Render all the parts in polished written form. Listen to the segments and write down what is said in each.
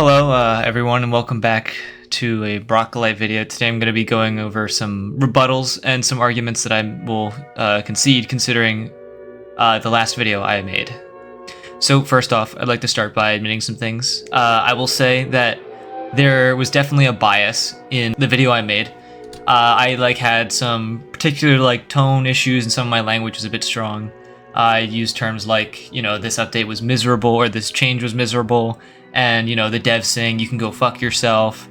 Hello everyone, and welcome back to a Broccolite video. Today I'm going to be going over some rebuttals and some arguments that I will concede considering the last video I made. So first off, I'd like to start by admitting some things. I will say that there was definitely a bias in the video I made. I had some particular tone issues, and some of my language was a bit strong. I used terms like, this update was miserable, or this change was miserable, and, the devs saying you can go fuck yourself.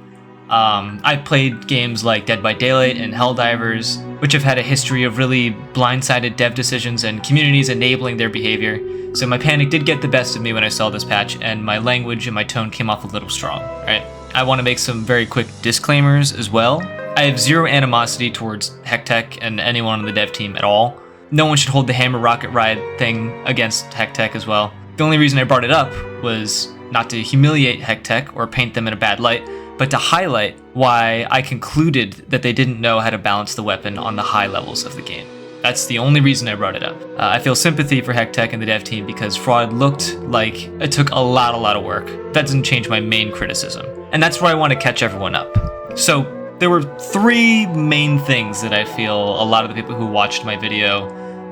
I've played games like Dead by Daylight and Helldivers, which have had a history of really blindsided dev decisions and communities enabling their behavior. So my panic did get the best of me when I saw this patch, and my language and my tone came off a little strong, right? I want to make some very quick disclaimers as well. I have zero animosity towards Hectech and anyone on the dev team at all. No one should hold the hammer rocket ride thing against Hectech as well. The only reason I brought it up was not to humiliate Hectech or paint them in a bad light, but to highlight why I concluded that they didn't know how to balance the weapon on the high levels of the game. That's the only reason I brought it up. I feel sympathy for Hectech and the dev team because fraud looked like it took a lot of work. That doesn't change my main criticism. And that's where I want to catch everyone up. So there were three main things that I feel a lot of the people who watched my video,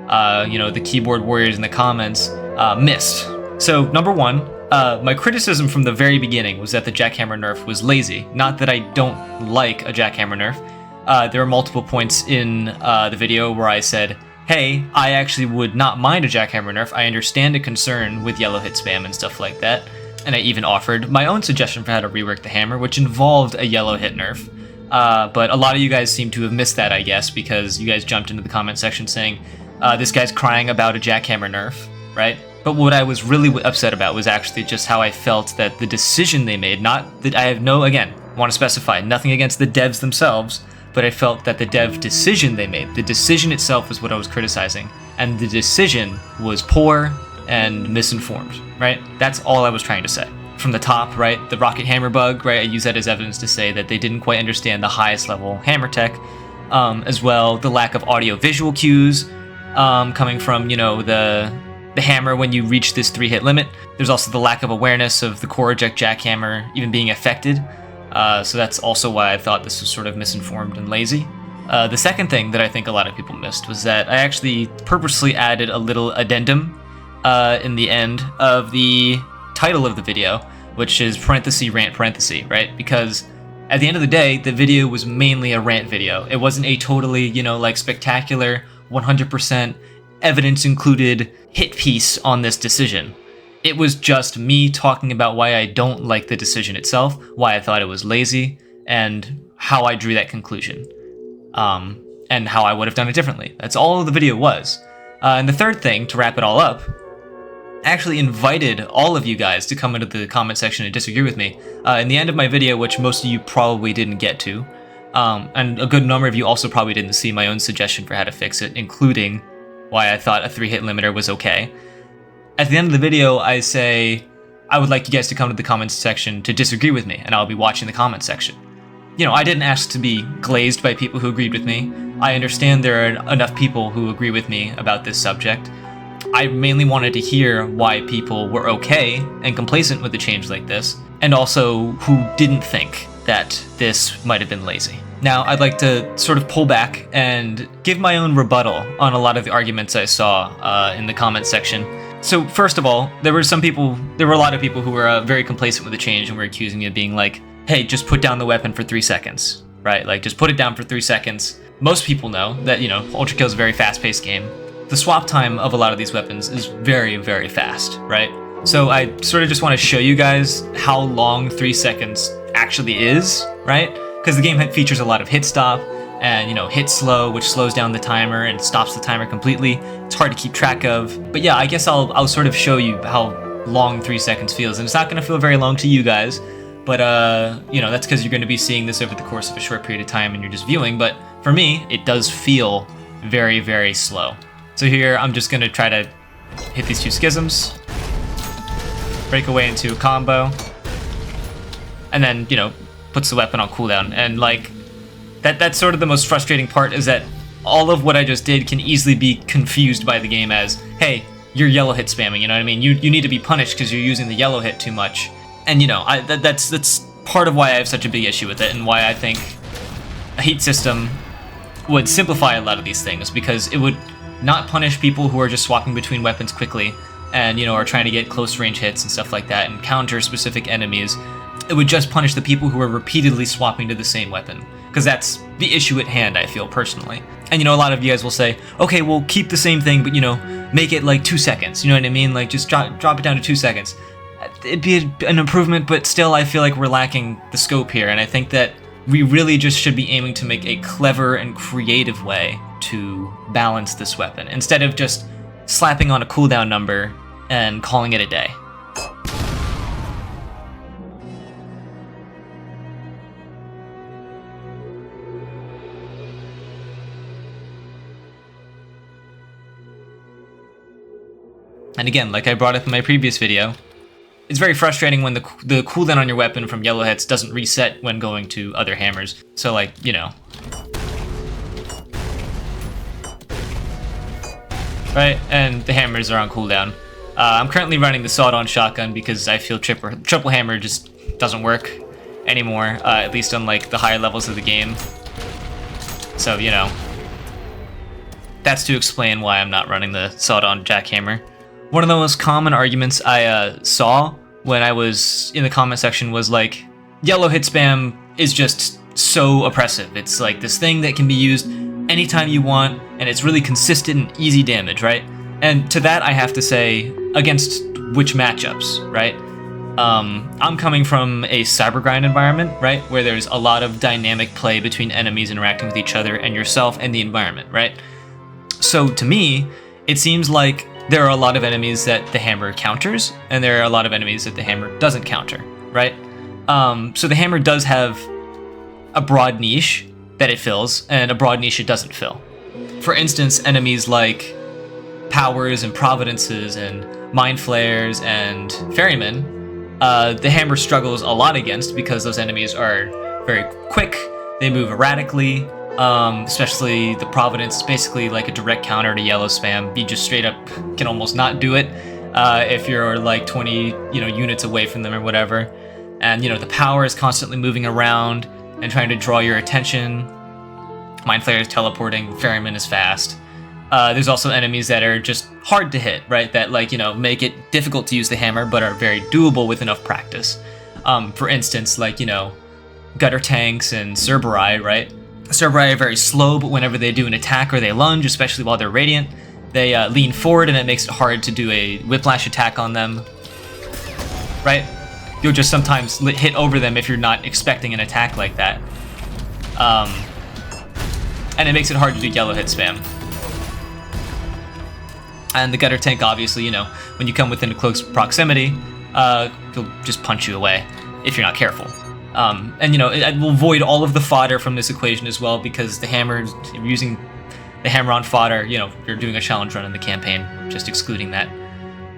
the keyboard warriors in the comments, missed. So number one, my criticism from the very beginning was that the jackhammer nerf was lazy. Not that I don't like a jackhammer nerf. There are multiple points in the video where I said, hey, I actually would not mind a jackhammer nerf. I understand a concern with yellow hit spam and stuff like that. And I even offered my own suggestion for how to rework the hammer, which involved a yellow hit nerf. But a lot of you guys seem to have missed that, I guess, because you guys jumped into the comment section saying, this guy's crying about a jackhammer nerf, right? But what I was really upset about was actually just how I felt that the decision they made, not that I have want to specify, nothing against the devs themselves, but I felt that the dev decision they made, the decision itself was what I was criticizing, and the decision was poor and misinformed, right? That's all I was trying to say. From the top, right, the rocket hammer bug, right, I use that as evidence to say that they didn't quite understand the highest level hammer tech, as well, the lack of audio-visual cues coming from, the hammer when you reach this 3-hit limit. There's also the lack of awareness of the core eject jackhammer even being affected. So that's also why I thought this was sort of misinformed and lazy. The second thing that I think a lot of people missed was that I actually purposely added a little addendum in the end of the title of the video, which is parenthesis rant parenthesis, right? Because at the end of the day, the video was mainly a rant video. It wasn't a totally, spectacular 100% evidence included hit piece on this decision. It was just me talking about why I don't like the decision itself, why I thought it was lazy, and how I drew that conclusion, and how I would have done it differently. That's all the video was. And the third thing, to wrap it all up, I actually invited all of you guys to come into the comment section and disagree with me. In the end of my video, which most of you probably didn't get to, and a good number of you also probably didn't see my own suggestion for how to fix it, including why I thought a 3-hit limiter was okay. At the end of the video, I say, I would like you guys to come to the comments section to disagree with me, and I'll be watching the comments section. I didn't ask to be glazed by people who agreed with me. I understand there are enough people who agree with me about this subject. I mainly wanted to hear why people were okay and complacent with a change like this, and also who didn't think that this might have been lazy. Now, I'd like to sort of pull back and give my own rebuttal on a lot of the arguments I saw in the comment section. So first of all, there were a lot of people who were very complacent with the change and were accusing me of being like, hey, just put down the weapon for 3 seconds, right? Just put it down for 3 seconds. Most people know that, ULTRAKILL is a very fast-paced game. The swap time of a lot of these weapons is very, very fast, right? So I sort of just want to show you guys how long 3 seconds actually is, right? Because the game features a lot of hit stop and, hit slow, which slows down the timer and stops the timer completely. It's hard to keep track of. But yeah, I guess I'll sort of show you how long 3 seconds feels. And it's not going to feel very long to you guys, but, that's because you're going to be seeing this over the course of a short period of time and you're just viewing. But for me, it does feel very, very slow. So here, I'm just going to try to hit these 2 schisms, break away into a combo, and then, puts the weapon on cooldown. And that's sort of the most frustrating part, is that all of what I just did can easily be confused by the game as, hey, you're yellow hit spamming, you know what I mean? You need to be punished because you're using the yellow hit too much. And you know, that's part of why I have such a big issue with it, and why I think a heat system would simplify a lot of these things, because it would not punish people who are just swapping between weapons quickly and, you know, are trying to get close range hits and stuff like that and counter specific enemies. It would just punish the people who are repeatedly swapping to the same weapon, because that's the issue at hand, I feel, personally. And, you know, a lot of you guys will say, okay, well, keep the same thing, but, you know, make it like 2 seconds. You know what I mean? Like, just drop it down to 2 seconds. It'd be an improvement, but still I feel like we're lacking the scope here, and I think that we really just should be aiming to make a clever and creative way to balance this weapon, instead of just slapping on a cooldown number and calling it a day. And again, like I brought up in my previous video, it's very frustrating when the cooldown on your weapon from yellow hits doesn't reset when going to other hammers. So, like, you know. Right, and the hammers are on cooldown. I'm currently running the sawed-on shotgun because I feel triple hammer just doesn't work anymore, at least on, like, the higher levels of the game. So, you know, that's to explain why I'm not running the sawed-on jackhammer. One of the most common arguments I saw when I was in the comment section was like, yellow hit spam is just so oppressive. It's like this thing that can be used anytime you want, and it's really consistent and easy damage, right? And to that I have to say, against which matchups, right? I'm coming from a cyber grind environment, right? Where there's a lot of dynamic play between enemies interacting with each other and yourself and the environment, right? So to me, it seems like there are a lot of enemies that the hammer counters, and there are a lot of enemies that the hammer doesn't counter, right? So the hammer does have a broad niche that it fills, and a broad niche it doesn't fill. For instance, enemies like Powers and Providences and Mind Flayers and Ferrymen, the hammer struggles a lot against because those enemies are very quick, they move erratically, especially the Providence is basically like a direct counter to yellow spam. You just straight up can almost not do it if you're like 20 units away from them or whatever. And the power is constantly moving around and trying to draw your attention. Mind Flayer is teleporting, Ferryman is fast. There's also enemies that are just hard to hit, right? That make it difficult to use the hammer but are very doable with enough practice. For instance, like gutter tanks and Cerberus, right? Cerberus are very slow, but whenever they do an attack or they lunge, especially while they're radiant, they lean forward and it makes it hard to do a whiplash attack on them, right? You'll just sometimes hit over them if you're not expecting an attack like that. And it makes it hard to do yellow hit spam. And the gutter tank, obviously, when you come within a close proximity, he'll just punch you away if you're not careful. And it will void all of the fodder from this equation as well, because the hammer, if you're using the hammer on fodder, you're doing a challenge run in the campaign, just excluding that.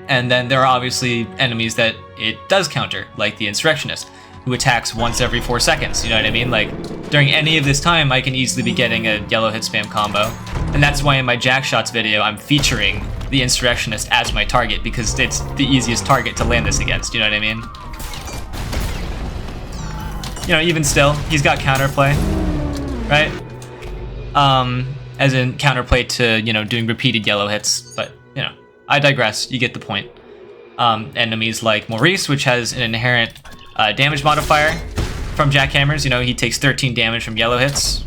And then there are obviously enemies that it does counter, like the Insurrectionist, who attacks once every 4 seconds, you know what I mean? Like, during any of this time, I can easily be getting a yellow hit spam combo. And that's why in my Jack Shots video, I'm featuring the Insurrectionist as my target, because it's the easiest target to land this against, you know what I mean? Even still, he's got counterplay, right? As in counterplay to, doing repeated yellow hits, but, I digress, you get the point. Enemies like Maurice, which has an inherent damage modifier from jackhammers, he takes 13 damage from yellow hits,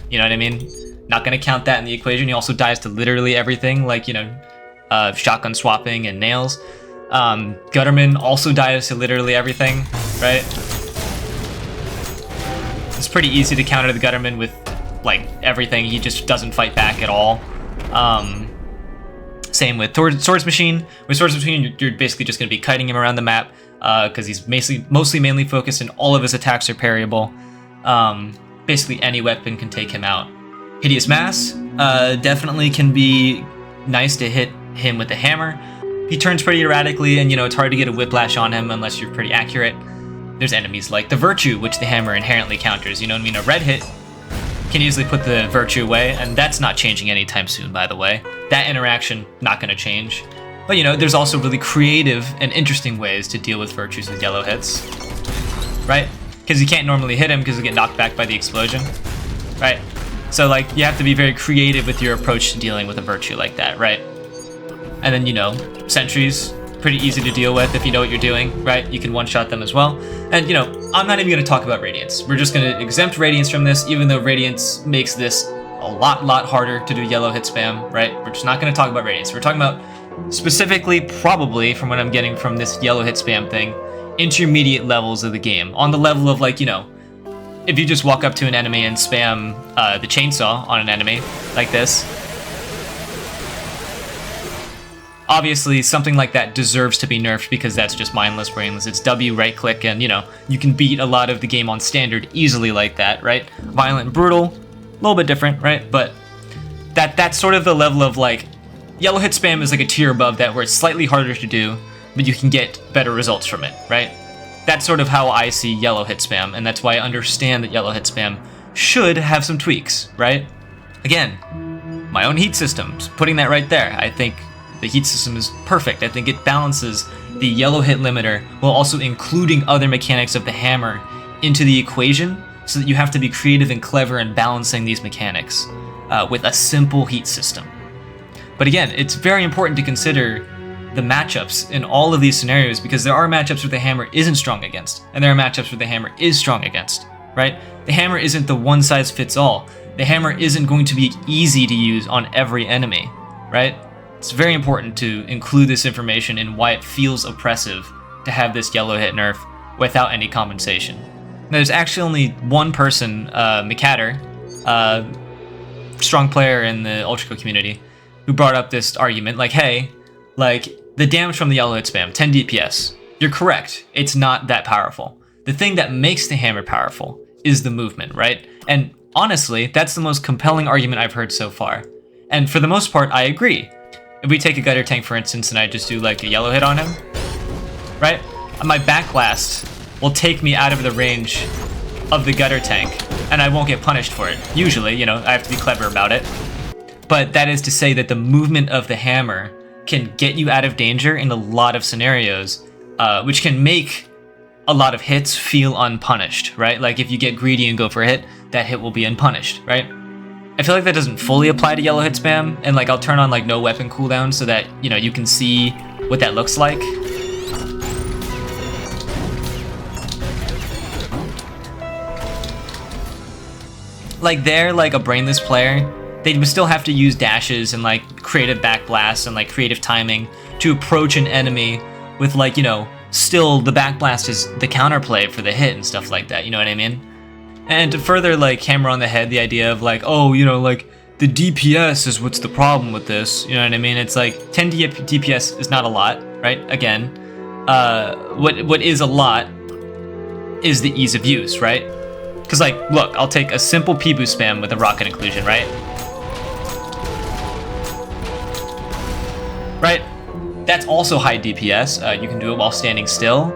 you know what I mean? Not gonna count that in the equation. He also dies to literally everything, like, shotgun swapping and nails. Gutterman also dies to literally everything, right? It's pretty easy to counter the Gutterman with, like, everything. He just doesn't fight back at all. Same with Swords Machine. With Swords Machine, you're basically just going to be kiting him around the map, because he's mostly mainly focused and all of his attacks are parryable. Basically any weapon can take him out. Hideous Mass definitely can be nice to hit him with the hammer. He turns pretty erratically, and it's hard to get a whiplash on him unless you're pretty accurate. There's enemies like the Virtue, which the hammer inherently counters. A red hit can easily put the Virtue away, and that's not changing anytime soon, by the way. That interaction, not going to change. But you know, there's also really creative and interesting ways to deal with virtues with yellow hits, right? Because you can't normally hit him because you get knocked back by the explosion, right? So like, you have to be very creative with your approach to dealing with a virtue like that, right? And then, you know, sentries, pretty easy to deal with if you know what you're doing, right? You can one-shot them as well. And, you know, I'm not even going to talk about Radiance. We're just going to exempt Radiance from this, even though Radiance makes this a lot harder to do yellow hit spam, right? We're just not going to talk about Radiance. We're talking about specifically, probably, from what I'm getting from this yellow hit spam thing, intermediate levels of the game. On the level of, like, you know, if you just walk up to an enemy and spam the chainsaw on an enemy, like this, obviously something like that deserves to be nerfed because that's just mindless, brainless. It's W right click and, you know, you can beat a lot of the game on standard easily like that, right? Violent and brutal, a little bit different, right? But that's sort of the level of, like, yellow hit spam is like a tier above that where it's slightly harder to do, but you can get better results from it, right? That's sort of how I see yellow hit spam, and that's why I understand that yellow hit spam should have some tweaks, right? Again, my own heat systems, putting that right there. I think the heat system is perfect. I think it balances the yellow hit limiter while also including other mechanics of the hammer into the equation so that you have to be creative and clever in balancing these mechanics with a simple heat system. But again, it's very important to consider the matchups in all of these scenarios because there are matchups where the hammer isn't strong against, and there are matchups where the hammer is strong against, right? The hammer isn't the one size fits all. The hammer isn't going to be easy to use on every enemy, right? It's very important to include this information in why it feels oppressive to have this yellow hit nerf without any compensation. Now, there's actually only one person, McCatter, strong player in the ULTRAKILL community, who brought up this argument, like, hey, like, the damage from the yellow hit spam, 10 DPS. You're correct, it's not that powerful. The thing that makes the hammer powerful is the movement, right? And honestly, that's the most compelling argument I've heard so far. And for the most part, I agree. If we take a gutter tank, for instance, and I just do like a yellow hit on him, right? My back blast will take me out of the range of the gutter tank, and I won't get punished for it. Usually, you know, I have to be clever about it. But that is to say that the movement of the hammer can get you out of danger in a lot of scenarios, which can make a lot of hits feel unpunished, right? Like if you get greedy and go for a hit, that hit will be unpunished, right? I feel like that doesn't fully apply to yellow hit spam, and like I'll turn on like no weapon cooldown so that, you know, you can see what that looks like. Like they're like a brainless player, they would still have to use dashes and like creative back blasts and like creative timing to approach an enemy with, like, you know, still the back blast is the counterplay for the hit and stuff like that, you know what I mean? And to further like hammer on the head the idea of like, oh, you know, like the DPS is what's the problem with this, you know what I mean? It's like 10 DPS is not a lot, right? Again, what is a lot is the ease of use, right? Because like, look, I'll take a simple P-boost spam with a rocket inclusion, right? Right? That's also high DPS. You can do it while standing still.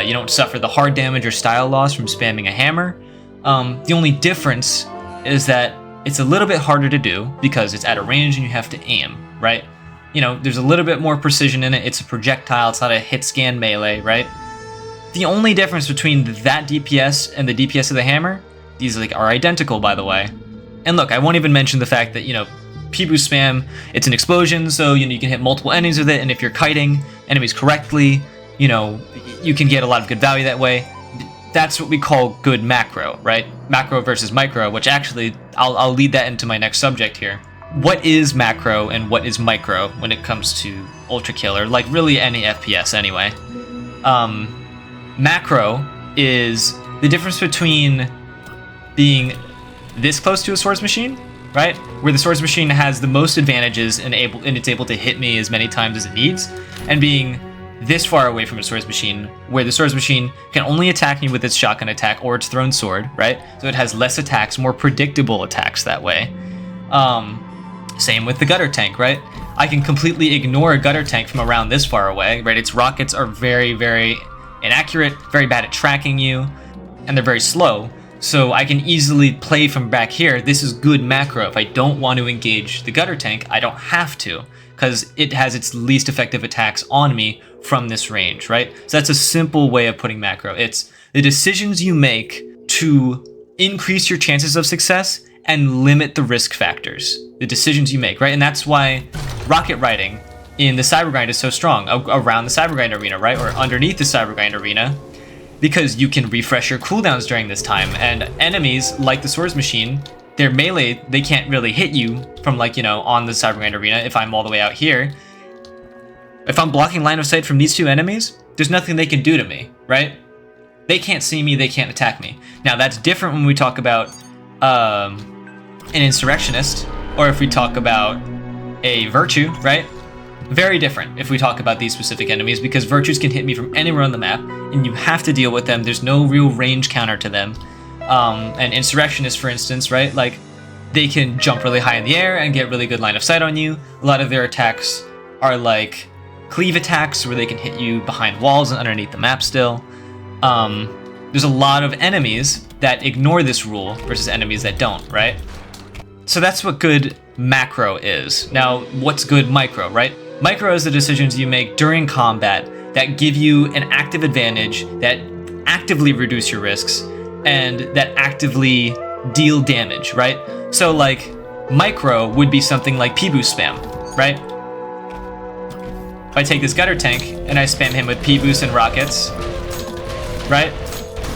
You don't suffer the hard damage or style loss from spamming a hammer. The only difference is that it's a little bit harder to do because it's at a range and you have to aim, right? You know, there's a little bit more precision in it. It's a projectile. It's not a hit scan melee, right? The only difference between that DPS and the DPS of the hammer, these like are identical, by the way. And look, I won't even mention the fact that, you know, P-boost spam, it's an explosion, so, you know, you can hit multiple enemies with it, and if you're kiting enemies correctly, you know, you can get a lot of good value that way. That's what we call good macro, right? Macro versus micro, which actually, I'll lead that into my next subject here. What is macro and what is micro when it comes to ULTRAKILL, or like really any FPS anyway? Macro is the difference between being this close to a swords machine, right? Where the swords machine has the most advantages and it's able to hit me as many times as it needs, and being this far away from a swords machine, where the swords machine can only attack me with its shotgun attack or its thrown sword, right? So it has less attacks, more predictable attacks that way. Same with the gutter tank, right? I can completely ignore a gutter tank from around this far away, right? Its rockets are very, very inaccurate, very bad at tracking you, and they're very slow. So I can easily play from back here. This is good macro. If I don't want to engage the gutter tank, I don't have to, because it has its least effective attacks on me from this range, right? So that's a simple way of putting macro. It's the decisions you make to increase your chances of success and limit the risk factors. The decisions you make, right? And that's why rocket riding in the Cybergrind is so strong around the Cybergrind arena, right? Or underneath the Cybergrind arena, because you can refresh your cooldowns during this time. And enemies like the Swords Machine, they're melee, they can't really hit you from, like, you know, on the Cybergrind arena. If I'm all the way out here, if I'm blocking line of sight from these two enemies, there's nothing they can do to me, right? They can't see me, they can't attack me. Now that's different when we talk about an Insurrectionist, or if we talk about a Virtue, right? Very different if we talk about these specific enemies, because Virtues can hit me from anywhere on the map, and you have to deal with them. There's no real range counter to them. An Insurrectionist, for instance, right? Like, they can jump really high in the air and get really good line of sight on you. A lot of their attacks are like cleave attacks, where they can hit you behind walls and underneath the map still. There's a lot of enemies that ignore this rule versus enemies that don't, right? So that's what good macro is. Now, what's good micro, right? Micro is the decisions you make during combat that give you an active advantage, that actively reduce your risks, and that actively deal damage, right? So, like, micro would be something like P-boost spam, right? If I take this gutter tank and I spam him with P-boost and rockets, right?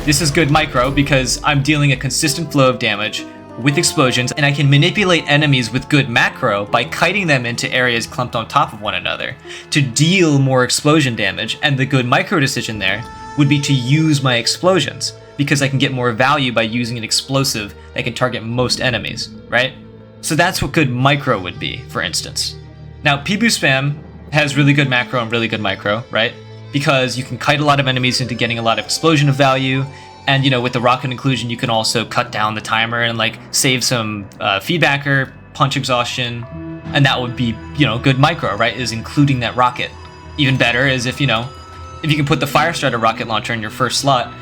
This is good micro because I'm dealing a consistent flow of damage with explosions, and I can manipulate enemies with good macro by kiting them into areas clumped on top of one another to deal more explosion damage. And the good micro decision there would be to use my explosions, because I can get more value by using an explosive that can target most enemies, right? So that's what good micro would be, for instance. Now, P-boost spam has really good macro and really good micro, right? Because you can kite a lot of enemies into getting a lot of explosion of value. And, you know, with the rocket inclusion, you can also cut down the timer and, like, save some feedbacker, punch exhaustion. And that would be, you know, good micro, right? Is including that rocket. Even better is if, you know, if you can put the Firestarter rocket launcher in your first slot,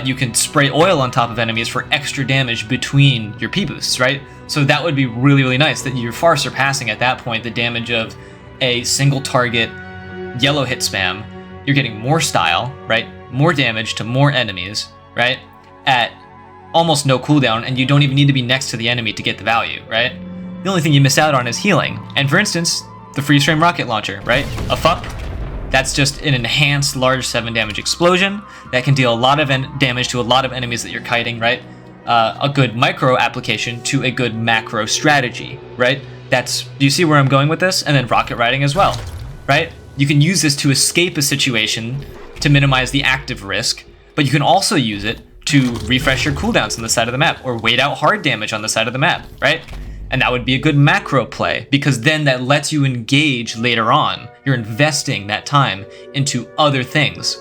you can spray oil on top of enemies for extra damage between your P-boosts, right? So that would be really, really nice. That you're far surpassing at that point the damage of a single target yellow hit spam. You're getting more style, right? More damage to more enemies, right? At almost no cooldown, and you don't even need to be next to the enemy to get the value, right? The only thing you miss out on is healing. And for instance, the freeze frame rocket launcher, right? A FUP, that's just an enhanced large 7 damage explosion that can deal a lot of damage to a lot of enemies that you're kiting, right? A good micro application to a good macro strategy, right? Do you see where I'm going with this? And then rocket riding as well, right? You can use this to escape a situation to minimize the active risk, but you can also use it to refresh your cooldowns on the side of the map, or wait out hard damage on the side of the map, right? And that would be a good macro play, because then that lets you engage later on. You're investing that time into other things.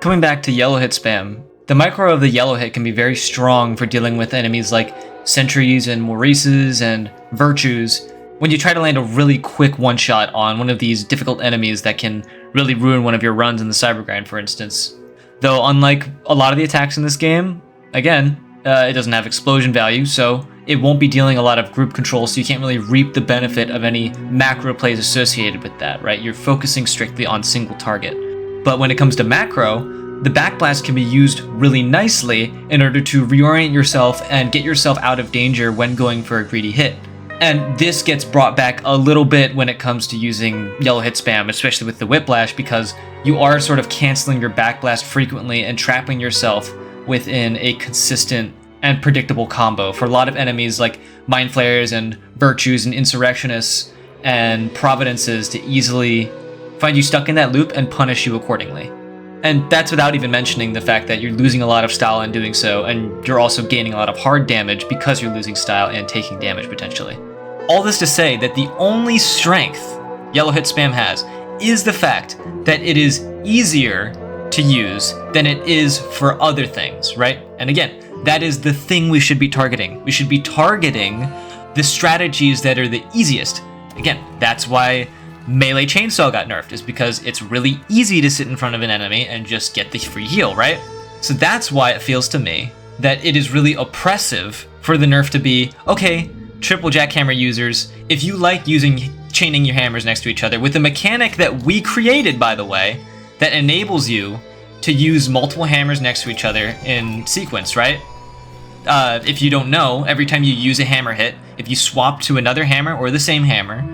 Coming back to yellow hit spam, the micro of the yellow hit can be very strong for dealing with enemies like sentries and Maurices and Virtues, when you try to land a really quick one-shot on one of these difficult enemies that can really ruin one of your runs in the Cybergrind, for instance. Though, unlike a lot of the attacks in this game, again, it doesn't have explosion value, so it won't be dealing a lot of group control, so you can't really reap the benefit of any macro plays associated with that, right? You're focusing strictly on single target. But when it comes to macro, the backblast can be used really nicely in order to reorient yourself and get yourself out of danger when going for a greedy hit. And this gets brought back a little bit when it comes to using yellow hit spam, especially with the Whiplash, because you are sort of canceling your backblast frequently and trapping yourself within a consistent and predictable combo. For a lot of enemies like Mind Flayers and Virtues and Insurrectionists and Providences to easily find you stuck in that loop and punish you accordingly. And that's without even mentioning the fact that you're losing a lot of style in doing so, and you're also gaining a lot of hard damage because you're losing style and taking damage potentially. All this to say that the only strength yellow hit spam has is the fact that it is easier to use than it is for other things, right? And again, that is the thing we should be targeting. We should be targeting the strategies that are the easiest. Again, that's why melee chainsaw got nerfed, is because it's really easy to sit in front of an enemy and just get the free heal, right? So that's why it feels to me that it is really oppressive for the nerf to be, okay, triple jackhammer users, if you like chaining your hammers next to each other with a mechanic that we created, by the way, that enables you to use multiple hammers next to each other in sequence, right? If you don't know, every time you use a hammer hit, if you swap to another hammer or the same hammer,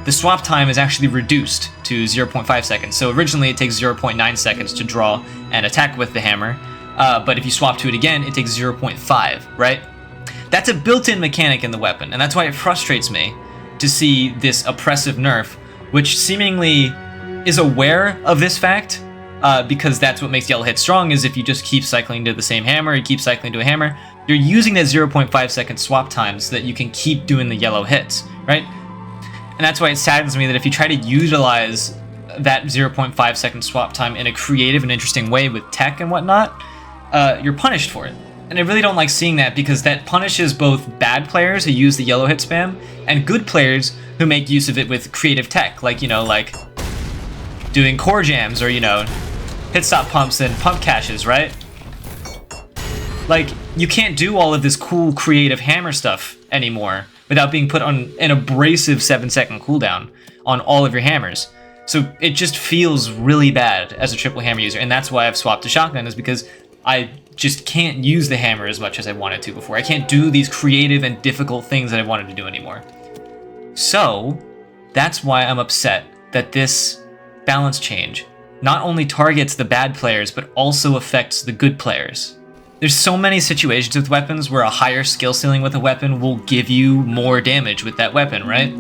the swap time is actually reduced to 0.5 seconds. So originally it takes 0.9 seconds to draw and attack with the hammer, but if you swap to it again, it takes 0.5, right? That's a built-in mechanic in the weapon, and that's why it frustrates me to see this oppressive nerf, which seemingly is aware of this fact, because that's what makes yellow hit strong, is if you just keep cycling to the same hammer, you keep cycling to a hammer, you're using that 0.5 second swap time so that you can keep doing the yellow hits, right? And that's why it saddens me that if you try to utilize that 0.5 second swap time in a creative and interesting way with tech and whatnot, you're punished for it. And I really don't like seeing that, because that punishes both bad players who use the yellow hit spam and good players who make use of it with creative tech, like, like doing core jams or, hit stop pumps and pump caches, right? Like, you can't do all of this cool creative hammer stuff anymore without being put on an abrasive 7-second cooldown on all of your hammers. So it just feels really bad as a triple hammer user, and that's why I've swapped to shotgun, is because I just can't use the hammer as much as I wanted to before. I can't do these creative and difficult things that I wanted to do anymore. So that's why I'm upset that this balance change not only targets the bad players, but also affects the good players. There's so many situations with weapons where a higher skill ceiling with a weapon will give you more damage with that weapon, right?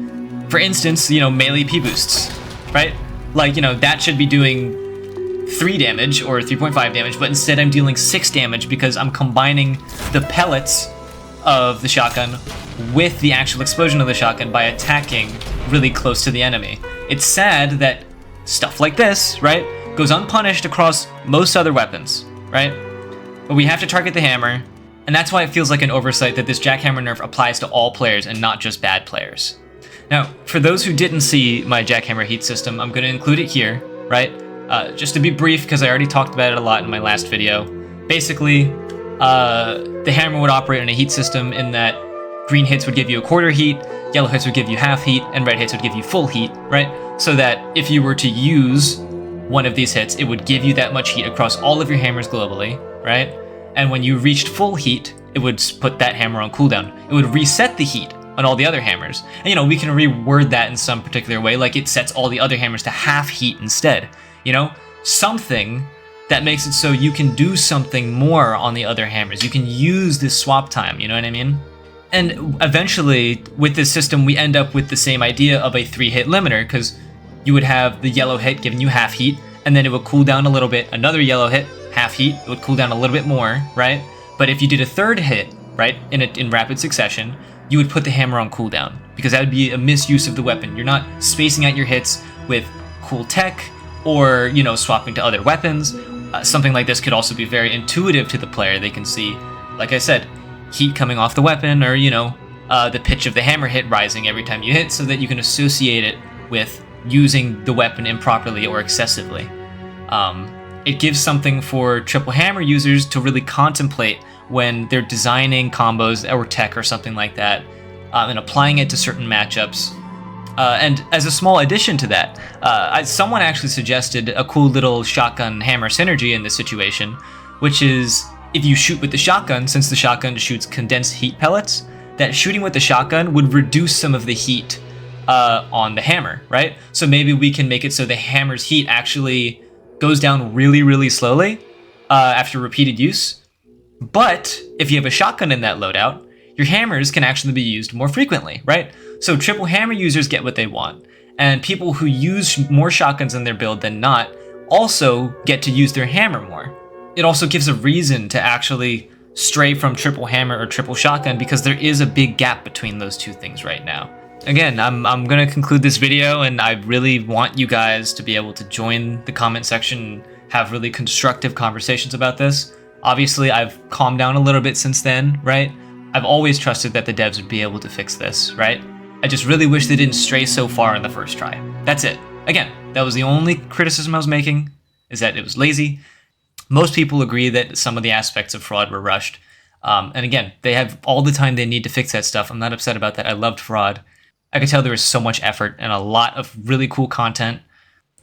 For instance, melee P-boosts, right? Like, that should be doing 3 damage or 3.5 damage, but instead I'm dealing 6 damage because I'm combining the pellets of the shotgun with the actual explosion of the shotgun by attacking really close to the enemy. It's sad that stuff like this, right, goes unpunished across most other weapons, right? But we have to target the hammer, and that's why it feels like an oversight that this jackhammer nerf applies to all players and not just bad players. Now, for those who didn't see my jackhammer heat system, I'm going to include it here, right? Just to be brief, because I already talked about it a lot in my last video. Basically, the hammer would operate on a heat system in that green hits would give you a quarter heat, yellow hits would give you half heat, and red hits would give you full heat, right? So that if you were to use one of these hits, it would give you that much heat across all of your hammers globally, right? And when you reached full heat, it would put that hammer on cooldown. It would reset the heat on all the other hammers. And we can reword that in some particular way, like it sets all the other hammers to half heat instead. Something that makes it so you can do something more on the other hammers. You can use this swap time, you know what I mean? And eventually, with this system, we end up with the same idea of a 3-hit limiter, because you would have the yellow hit giving you half heat, and then it would cool down a little bit, another yellow hit, half heat, it would cool down a little bit more, right? But if you did a 3rd hit, right, in rapid succession, you would put the hammer on cooldown, because that would be a misuse of the weapon. You're not spacing out your hits with cool tech, or, swapping to other weapons. Something like this could also be very intuitive to the player. They can see, like I said, heat coming off the weapon, or, the pitch of the hammer hit rising every time you hit, so that you can associate it with using the weapon improperly or excessively. It gives something for triple hammer users to really contemplate when they're designing combos or tech or something like that, and applying it to certain matchups. And as a small addition to that, someone actually suggested a cool little shotgun hammer synergy in this situation, which is if you shoot with the shotgun, since the shotgun shoots condensed heat pellets, that shooting with the shotgun would reduce some of the heat on the hammer, right? So maybe we can make it so the hammer's heat actually goes down really, really slowly after repeated use. But if you have a shotgun in that loadout, your hammers can actually be used more frequently, right? So triple hammer users get what they want, and people who use more shotguns in their build than not also get to use their hammer more. It also gives a reason to actually stray from triple hammer or triple shotgun, because there is a big gap between those two things right now. Again, I'm going to conclude this video, and I really want you guys to be able to join the comment section and have really constructive conversations about this. Obviously, I've calmed down a little bit since then, right? I've always trusted that the devs would be able to fix this, right? I just really wish they didn't stray so far in the first try. That's it. Again, that was the only criticism I was making, is that it was lazy. Most people agree that some of the aspects of fraud were rushed. And again, they have all the time they need to fix that stuff. I'm not upset about that. I loved fraud. I could tell there was so much effort and a lot of really cool content.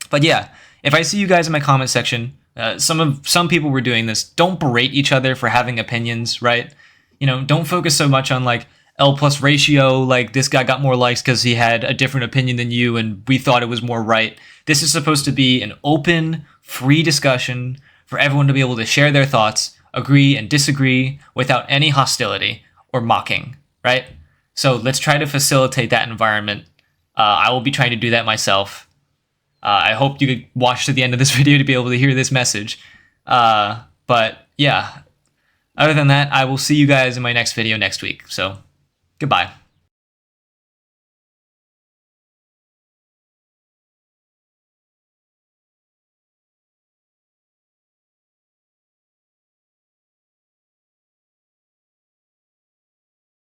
But yeah, if I see you guys in my comment section, some people were doing this. Don't berate each other for having opinions, right? You know, don't focus so much on like L plus ratio, like this guy got more likes because he had a different opinion than you and we thought it was more right. This is supposed to be an open, free discussion for everyone to be able to share their thoughts, agree and disagree without any hostility or mocking, right? So let's try to facilitate that environment. I will be trying to do that myself. I hope you could watch to the end of this video to be able to hear this message. But yeah, other than that, I will see you guys in my next video next week. So goodbye.